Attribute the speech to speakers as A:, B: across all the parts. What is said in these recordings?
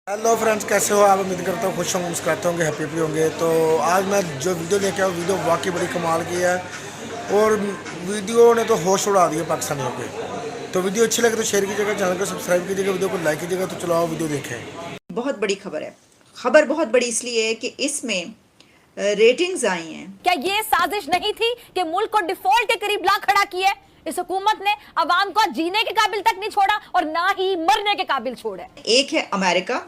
A: Hello friends, कैसे हो आप? उम्मीद करता हूँ खुश होंगे, मुस्कुराते होंगे, हैप्पी होंगे। तो आज मैं जो वीडियो लेके आया वीडियो वाकई बड़ी कमाल की है और वीडियो ने तो होश उड़ा दिए पाकिस्तानियों के। तो वीडियो अच्छी लगे तो शेयर कीजिएगा, चैनल को सब्सक्राइब कीजिएगा, वीडियो को लाइक कीजिएगा। तो चलो आओ वीडियो देखें।
B: बहुत बड़ी खबर है। खबर बहुत बड़ी इसलिए है कि इसमें रेटिंग्स आई हैं।
C: क्या ये साजिश नहीं थी कि मुल्क को डिफॉल्ट के करीब ला खड़ा किया? इस हुकूमत ने अवाम को जीने के काबिल तक नहीं छोड़ा और ना ही मरने के काबिल छोड़ा।
B: एक है अमेरिका,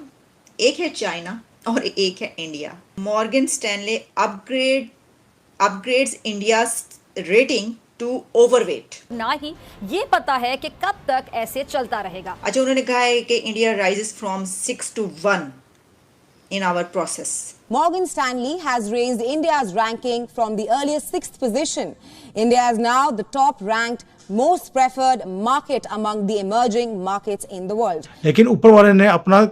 B: एक है चाइना और एक है India. Morgan Stanley upgrades India rating to overweight.
C: ना ही ये पता है कि कब तक ऐसे चलता रहेगा।
B: अच्छा, उन्होंने कहा है कि India rises from 6 to 1 in our process.
D: Morgan Stanley has raised India's ranking from the earlier 6th position. India is now the top ranked most preferred market among the emerging markets in the world.
E: लेकिन ऊपर वाले ने अपना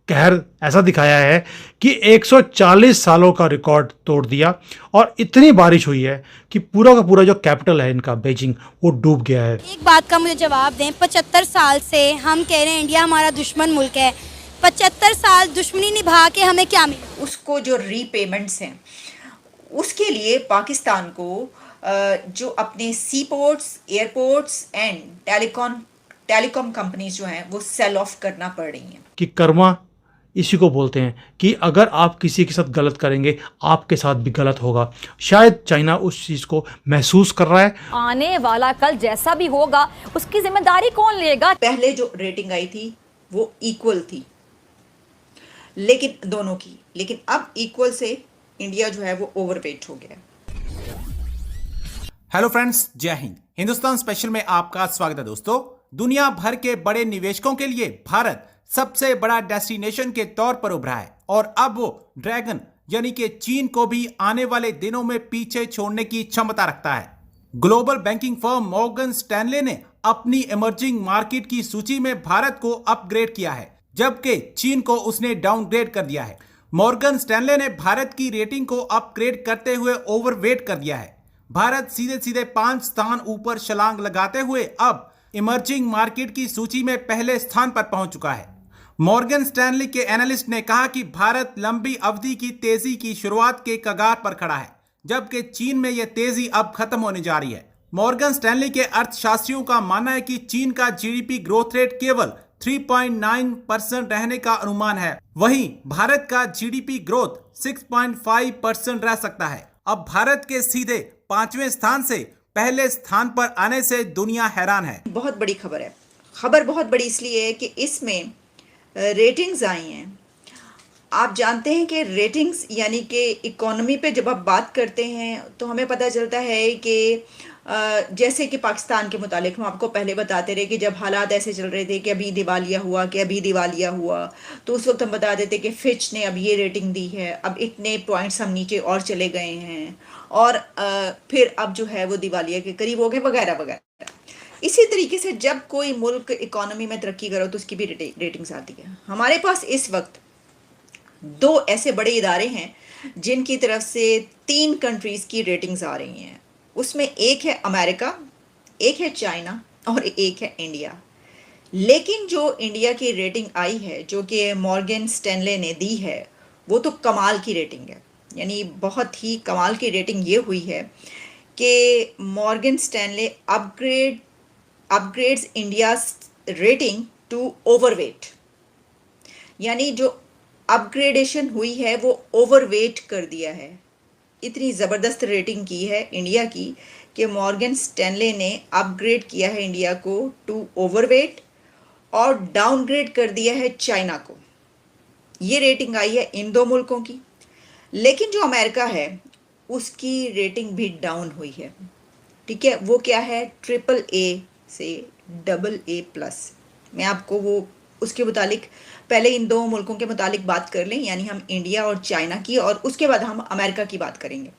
E: कहर ऐसा दिखाया है कि 140 सालों का रिकॉर्ड तोड़ दिया और इतनी बारिश हुई है कि पूरा का पूरा जो कैपिटल है इनका बीजिंग वो डूब गया है।
F: एक बात का मुझे जवाब दें, 75 साल से हम कह रहे हैं इंडिया हमारा दुश्मन मुल्क है। 75 साल दुश्मनी निभा के हमें क्या मिला?
B: उसको जो रीपेमेंट्स हैं उसके लिए पाकिस्तान को जो अपने sea ports, airports and telecom companies जो हैं वो सेल ऑफ करना पड़ रही हैं।
E: कि कर्मा इसी को बोलते हैं कि अगर आप किसी के साथ गलत करेंगे आपके साथ भी गलत होगा। शायद चाइना उस चीज़ को महसूस कर रहा है।
C: आने वाला कल जैसा भी होगा उसकी जिम्मेदारी कौन लेगा?
B: पहले जो रेटिंग आई थी वो इक्वल थी लेकिन दोनों की, लेकिन अब इक्वल से इंडिया जो है वो ओवरवेट हो गया।
G: हेलो फ्रेंड्स, जय हिंद। हिंदुस्तान स्पेशल में आपका स्वागत है। दोस्तों, दुनिया भर के बड़े निवेशकों के लिए भारत सबसे बड़ा डेस्टिनेशन के तौर पर उभरा है और अब वो ड्रैगन यानी कि चीन को भी आने वाले दिनों में पीछे छोड़ने की क्षमता रखता है। Global banking firm Morgan Stanley ने अपनी इमर्जिंग मार्केट की सूची में भारत को अपग्रेड किया है, जबकि चीन को उसने डाउनग्रेड कर दिया है। मॉर्गन स्टैनले ने भारत की रेटिंग को अपग्रेड करते हुए ओवरवेट कर दिया है। भारत सीधे सीधे 5 स्थान ऊपर छलांग लगाते हुए अब इमर्जिंग मार्केट की सूची में पहले स्थान पर पहुंच चुका है। मॉर्गन स्टैनली के एनालिस्ट ने कहा कि भारत लंबी अवधि की तेजी की शुरुआत के कगार पर खड़ा है, जबकि चीन में यह तेजी अब खत्म होने जा रही है। मॉर्गन स्टैनली के अर्थशास्त्रियों का मानना है कि चीन का जीडीपी ग्रोथ रेट केवल 3.9% रहने का अनुमान है, वहीं भारत का जीडीपी ग्रोथ 6.5% रह सकता है। अब भारत के सीधे 5वें स्थान से पहले स्थान पर आने से दुनिया हैरान है।
B: बहुत बड़ी खबर है। खबर बहुत बड़ी इसलिए है कि इसमें रेटिंग्स आई हैं। आप जानते हैं कि रेटिंग्स यानी कि इकोनॉमी पे जब आप बात करते हैं तो हमें पता चलता है कि जैसे कि पाकिस्तान के मुतालिक हम आपको पहले बताते रहे कि जब हालात ऐसे चल रहे थे कि अभी दिवालिया हुआ, तो उस वक्त हम बता देते कि फिच ने अब ये रेटिंग दी है, अब इतने पॉइंट्स हम नीचे और चले गए हैं और फिर अब जो है वो दिवालिया के करीब हो गए वगैरह वगैरह। इसी तरीके से जब कोई मुल्क इकोनॉमी में तरक्की करो तो उसकी भी रेटिंग्स आती है। हमारे पास इस वक्त 2 ऐसे बड़े इदारे हैं जिनकी तरफ से 3 कंट्रीज़ की रेटिंग्स आ रही हैं। उसमें एक है अमेरिका, एक है चाइना और एक है इंडिया। लेकिन जो इंडिया की रेटिंग आई है जो कि मॉर्गन स्टैनले ने दी है वो तो कमाल की रेटिंग है, यानी बहुत ही कमाल की रेटिंग ये हुई है कि Morgan Stanley upgrades India rating to overweight, यानी जो अपग्रेडेशन हुई है वो ओवरवेट कर दिया है। इतनी ज़बरदस्त रेटिंग की है इंडिया की कि मॉर्गन स्टैनले ने अपग्रेड किया है इंडिया को टू ओवरवेट और डाउनग्रेड कर दिया है चाइना को। ये रेटिंग आई है इन 2 मुल्कों की। लेकिन जो अमेरिका है उसकी रेटिंग भी डाउन हुई है। ठीक है, वो क्या है, AAA से AA+। मैं आपको वो उसके मुतालिक पहले इन 2 मुल्कों के मुतालिक बात कर लें, यानी हम इंडिया और चाइना की, और उसके बाद हम अमेरिका की बात करेंगे।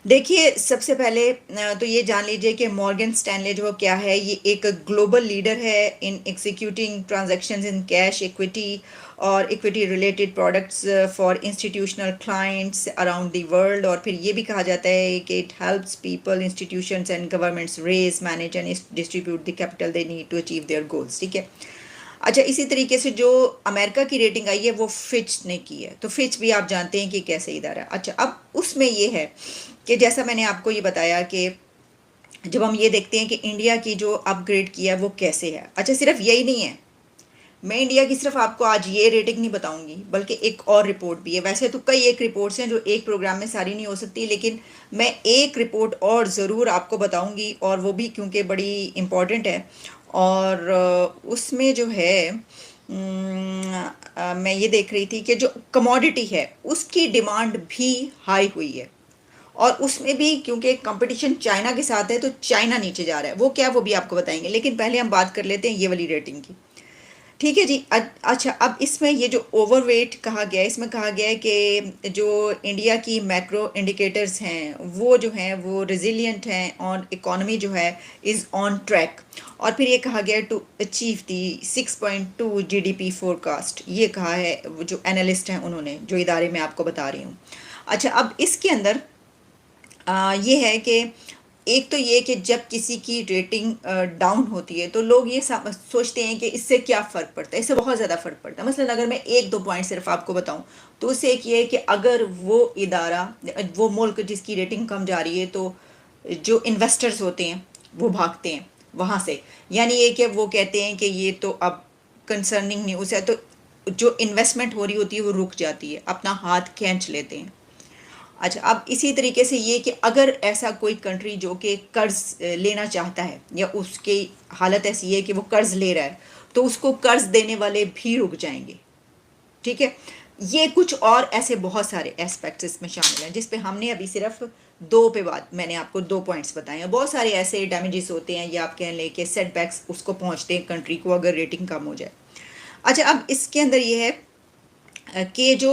B: देखिए, सबसे पहले तो ये जान लीजिए कि मॉर्गन स्टैनले जो क्या है, ये एक ग्लोबल लीडर है in executing transactions in cash, equity और equity related products for institutional clients around the world. और फिर ये भी कहा जाता है कि it helps people, institutions and governments raise, manage and distribute the capital they need to achieve their goals. ठीक है, अच्छा, इसी तरीके से जो अमेरिका की रेटिंग आई है वो फिच ने की है, तो फिच भी आप जानते हैं कि कैसे इदारा है। अच्छा, अब उसमें ये है कि जैसा मैंने आपको ये बताया कि जब हम ये देखते हैं कि इंडिया की जो अपग्रेड किया है वो कैसे है। अच्छा, सिर्फ यही नहीं है, मैं इंडिया की सिर्फ आपको आज ये रेटिंग नहीं बताऊंगी, बल्कि एक और रिपोर्ट भी है। वैसे तो कई एक रिपोर्ट्स हैं जो एक प्रोग्राम में सारी नहीं हो सकती, लेकिन मैं एक रिपोर्ट और ज़रूर आपको बताऊंगी, और वो भी क्योंकि बड़ी इम्पॉर्टेंट है। और उसमें जो है मैं ये देख रही थी कि जो कमोडिटी है उसकी डिमांड भी हाई हुई है, और उसमें भी क्योंकि कंपटीशन चाइना के साथ है तो चाइना नीचे जा रहा है। वो क्या, वो भी आपको बताएंगे, लेकिन पहले हम बात कर लेते हैं ये वाली रेटिंग की। ठीक है जी। अच्छा, अब इसमें ये जो ओवरवेट कहा गया है, इसमें कहा गया है कि जो इंडिया की मैक्रो इंडिकेटर्स हैं वो जो हैं वो रिजिलियंट हैं, और इकोनॉमी जो है इज़ ऑन ट्रैक। और फिर ये कहा गया है to achieve the 6.2 GDP forecast, ये कहा है वो जो एनालिस्ट हैं उन्होंने, जो इदारे में आपको बता रही हूँ। अच्छा, अब इसके अंदर ये है कि एक तो ये कि जब किसी की रेटिंग डाउन होती है तो लोग ये सोचते हैं कि इससे क्या फ़र्क पड़ता है। इससे बहुत ज़्यादा फ़र्क पड़ता है। मसलन अगर मैं एक दो पॉइंट सिर्फ आपको बताऊं तो उससे एक ये है कि अगर वो इदारा, वो मुल्क जिसकी रेटिंग कम जा रही है, तो जो इन्वेस्टर्स होते हैं वो भागते हैं वहाँ से। यानी ये कि वो कहते हैं कि ये तो अब कंसर्निंग न्यूज़ है, तो जो इन्वेस्टमेंट हो रही होती है वो रुक जाती है, अपना हाथ खींच लेते हैं। अच्छा, अब इसी तरीके से ये कि अगर ऐसा कोई कंट्री जो कि कर्ज लेना चाहता है, या उसकी हालत ऐसी है कि वो कर्ज ले रहा है, तो उसको कर्ज देने वाले भी रुक जाएंगे। ठीक है, ये कुछ और ऐसे बहुत सारे एस्पेक्ट्स इसमें शामिल हैं, जिस पे हमने अभी सिर्फ दो पे बात, मैंने आपको 2 पॉइंट्स बताए हैं। बहुत सारे ऐसे डैमेजेस होते हैं, या आप कह लें कि सेटबैक्स उसको पहुंचते हैं कंट्री को अगर रेटिंग कम हो जाए। अच्छा, अब इसके अंदर ये है कि जो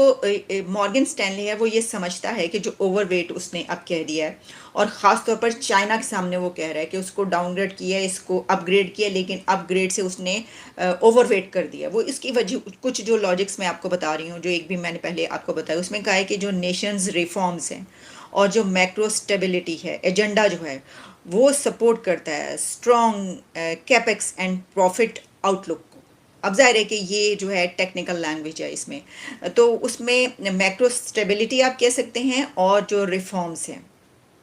B: मॉर्गन स्टैनली है वो ये समझता है कि जो ओवरवेट उसने अब कह दिया है, और ख़ास तौर पर चाइना के सामने वो कह रहा है कि उसको डाउनग्रेड किया है, इसको अपग्रेड किया, लेकिन अपग्रेड से उसने ओवरवेट कर दिया। वो इसकी वजह कुछ जो लॉजिक्स मैं आपको बता रही हूँ, जो एक भी मैंने पहले आपको बताया, उसमें कहा है कि जो नेशंस रिफॉर्म्स हैं और जो मैक्रो स्टेबिलिटी है, एजेंडा जो है वो सपोर्ट करता है strong capex and profit outlook. अब जाहिर है कि ये जो है टेक्निकल लैंग्वेज है इसमें, तो उसमें मैक्रो स्टेबिलिटी आप कह सकते हैं, और जो रिफॉर्म्स हैं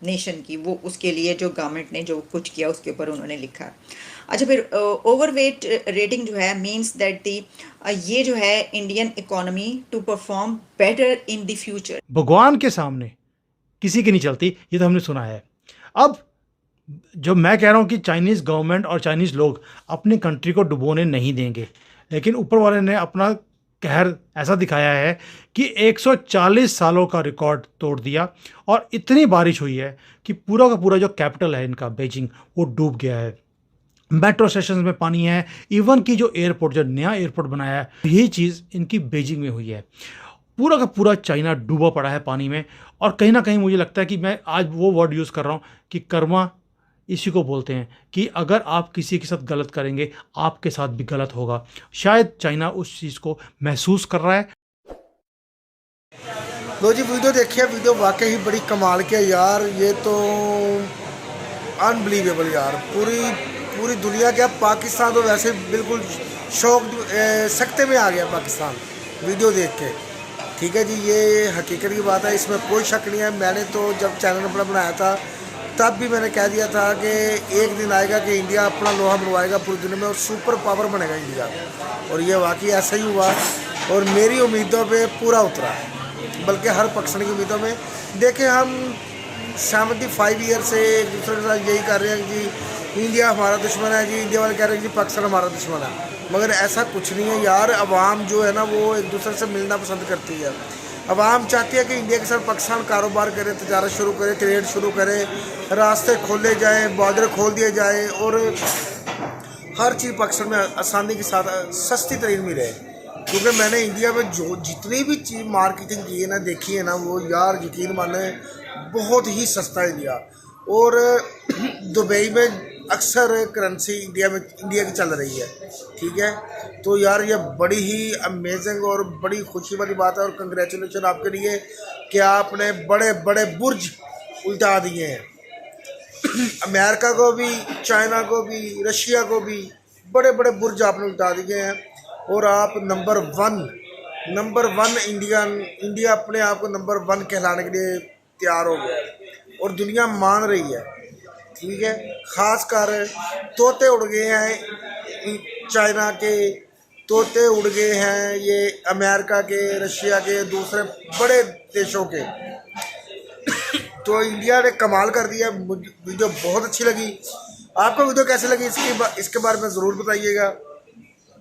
B: नेशन की, वो उसके लिए जो गवर्नमेंट ने जो कुछ किया उसके ऊपर उन्होंने लिखा। अच्छा, फिर ओवरवेट रेटिंग जो है मींस दैट दी ये जो है Indian economy to perform better in the future.
E: भगवान के सामने किसी की नहीं चलती, ये तो हमने सुना है। अब जो मैं कह रहा हूँ कि चाइनीज़ गवर्नमेंट और चाइनीज़ लोग अपनी कंट्री को डुबोने नहीं देंगे, लेकिन ऊपर वाले ने अपना कहर ऐसा दिखाया है कि 140 सालों का रिकॉर्ड तोड़ दिया, और इतनी बारिश हुई है कि पूरा का पूरा जो कैपिटल है इनका बीजिंग, वो डूब गया है। मेट्रो स्टेशन में पानी है, इवन की जो एयरपोर्ट, जो नया एयरपोर्ट बनाया है, यही चीज़ इनकी बीजिंग में हुई है। पूरा का पूरा चाइना डूबा पड़ा है पानी में, और कहीं ना कहीं मुझे लगता है कि मैं आज वो वर्ड यूज़ कर रहा हूँ कि कर्मा इसी को बोलते हैं, कि अगर आप किसी के साथ गलत करेंगे आपके साथ भी गलत होगा। शायद चाइना उस चीज़ को महसूस कर रहा है।
A: लो जी, वीडियो देखिए, वीडियो वाकई ही बड़ी कमाल की है यार। ये तो अनबिलीवेबल यार। पूरी दुनिया क्या, पाकिस्तान तो वैसे बिल्कुल शौक सकते में आ गया पाकिस्तान वीडियो देख के। ठीक है जी, ये हकीकत की बात है, इसमें कोई शक नहीं है। मैंने तो जब चैनल अपना बनाया था तब भी मैंने कह दिया था कि एक दिन आएगा कि इंडिया अपना लोहा मनवाएगा पूरी दुनिया में, और सुपर पावर बनेगा इंडिया। और ये वाकई ऐसा ही हुआ, और मेरी उम्मीदों पे पूरा उतरा, बल्कि हर पाकिस्तानी की उम्मीदों में। देखें, हम 75 ईयर से एक दूसरे के साथ यही कर रहे हैं कि इंडिया हमारा दुश्मन है जी, इंडिया वाले कह रहे हैं जी पाकिस्तान हमारा दुश्मन है, मगर ऐसा कुछ नहीं है यार। अवाम जो है ना वो एक दूसरे से मिलना पसंद करती है। अवाम चाहती है कि इंडिया के साथ पाकिस्तान कारोबार करे, तजारत शुरू करे, ट्रेड शुरू करे, रास्ते खोले जाएं, बॉर्डर खोल दिए जाए, और हर चीज़ पाकिस्तान में आसानी के साथ सस्ती तरीन में रहे। क्योंकि मैंने इंडिया में जो जितनी भी चीज़ मार्केटिंग की है ना, देखी है ना, वो यार यकीन माने बहुत ही सस्ता है इंडिया। और दुबई में अक्सर करेंसी इंडिया की चल रही है। ठीक है, तो यार ये बड़ी ही अमेजिंग और बड़ी खुशी वाली बात है, और कंग्रेचुलेशन आपके लिए कि आपने बड़े बड़े बुर्ज उल्टा दिए हैं। अमेरिका को भी, चाइना को भी, रशिया को भी बड़े बड़े बुर्ज आपने उल्टा दिए हैं। और आप नंबर वन इंडिया अपने आप को नंबर 1 कहलाने के लिए तैयार हो गया है और दुनिया मान रही है, ठीक है। खासकर तोते उड़ गए हैं, चाइना के तोते उड़ गए हैं, ये अमेरिका के, रशिया के, दूसरे बड़े देशों के। तो इंडिया ने कमाल कर दिया। वीडियो बहुत अच्छी लगी। आपको वीडियो कैसी लगी इसके बारे में ज़रूर बताइएगा।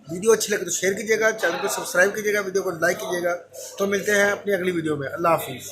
A: वीडियो अच्छी लगे तो शेयर कीजिएगा, चैनल को सब्सक्राइब कीजिएगा, वीडियो को लाइक कीजिएगा। तो मिलते हैं अपनी अगली वीडियो में। अल्लाह हाफिज़।